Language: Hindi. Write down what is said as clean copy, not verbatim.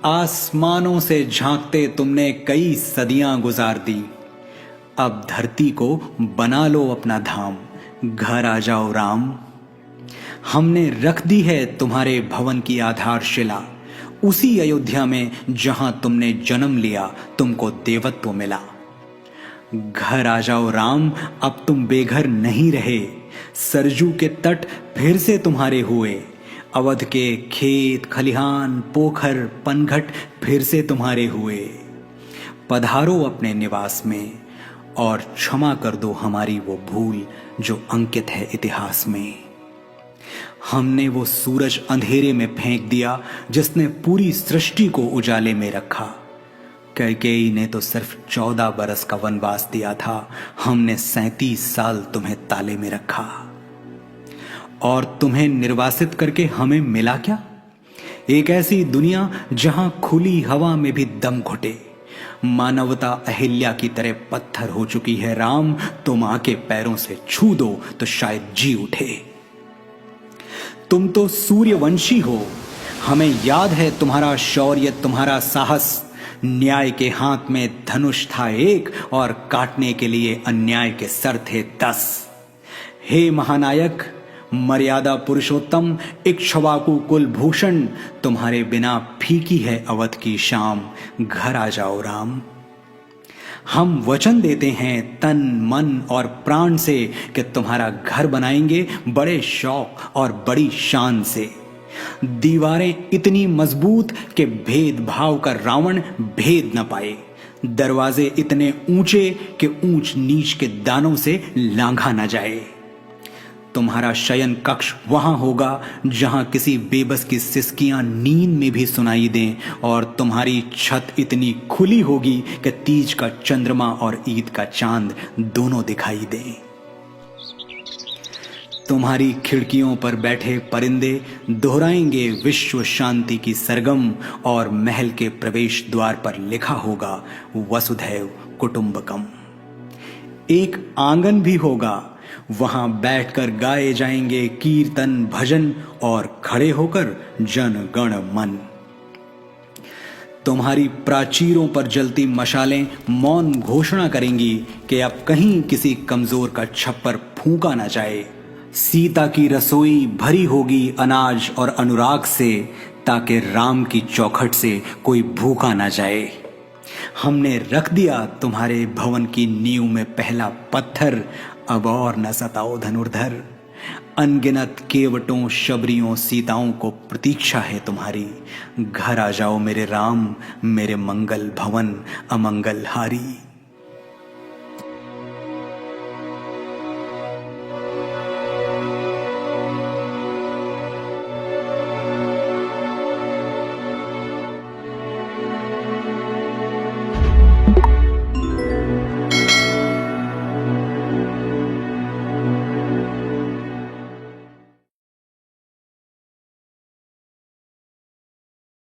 आसमानों से झांकते तुमने कई सदियां गुजार दी। अब धरती को बना लो अपना धाम, घर आ जाओ राम। हमने रख दी है तुम्हारे भवन की आधारशिला, उसी अयोध्या में जहां तुमने जन्म लिया, तुमको देवत्व मिला। घर आ जाओ राम, अब तुम बेघर नहीं रहे। सरजू के तट फिर से तुम्हारे हुए, अवध के खेत खलिहान पोखर पनघट फिर से तुम्हारे हुए। पधारो अपने निवास में और क्षमा कर दो हमारी वो भूल जो अंकित है इतिहास में। हमने वो सूरज अंधेरे में फेंक दिया जिसने पूरी सृष्टि को उजाले में रखा। कैकेयी ने तो सिर्फ 14 बरस का वनवास दिया था, हमने 37 साल तुम्हें ताले में रखा। और तुम्हें निर्वासित करके हमें मिला क्या? एक ऐसी दुनिया जहां खुली हवा में भी दम घुटे। मानवता अहिल्या की तरह पत्थर हो चुकी है राम, तुम आके पैरों से छू दो तो शायद जी उठे। तुम तो सूर्यवंशी हो, हमें याद है तुम्हारा शौर्य तुम्हारा साहस। न्याय के हाथ में धनुष था एक और काटने के लिए अन्याय के सर थे 10। हे महानायक मर्यादा पुरुषोत्तम इक्ष्वाकु कुलभूषण, तुम्हारे बिना फीकी है अवध की शाम, घर आ जाओ राम। हम वचन देते हैं तन मन और प्राण से कि तुम्हारा घर बनाएंगे बड़े शौक और बड़ी शान से। दीवारें इतनी मजबूत कि भेदभाव का रावण भेद न पाए, दरवाजे इतने ऊंचे कि ऊंच नीच के दानों से लांघा न जाए। तुम्हारा शयन कक्ष वहां होगा जहां किसी बेबस की सिसकियां नींद में भी सुनाई दें, और तुम्हारी छत इतनी खुली होगी कि तीज का चंद्रमा और ईद का चांद दोनों दिखाई दें। तुम्हारी खिड़कियों पर बैठे परिंदे दोहराएंगे विश्व शांति की सरगम, और महल के प्रवेश द्वार पर लिखा होगा वसुधैव कुटुंबकम। एक आंगन भी होगा, वहां बैठकर गाए जाएंगे कीर्तन भजन और खड़े होकर जन गण मन। तुम्हारी प्राचीरों पर जलती मशालें मौन घोषणा करेंगी कि अब कहीं किसी कमजोर का छप्पर फूंका ना जाए। सीता की रसोई भरी होगी अनाज और अनुराग से, ताकि राम की चौखट से कोई भूखा ना जाए। हमने रख दिया तुम्हारे भवन की नींव में पहला पत्थर, अब और न सताओ धनुर्धर। अनगिनत केवटों शबरियों सीताओं को प्रतीक्षा है तुम्हारी, घर आ जाओ मेरे राम, मेरे मंगल भवन अमंगल हारी।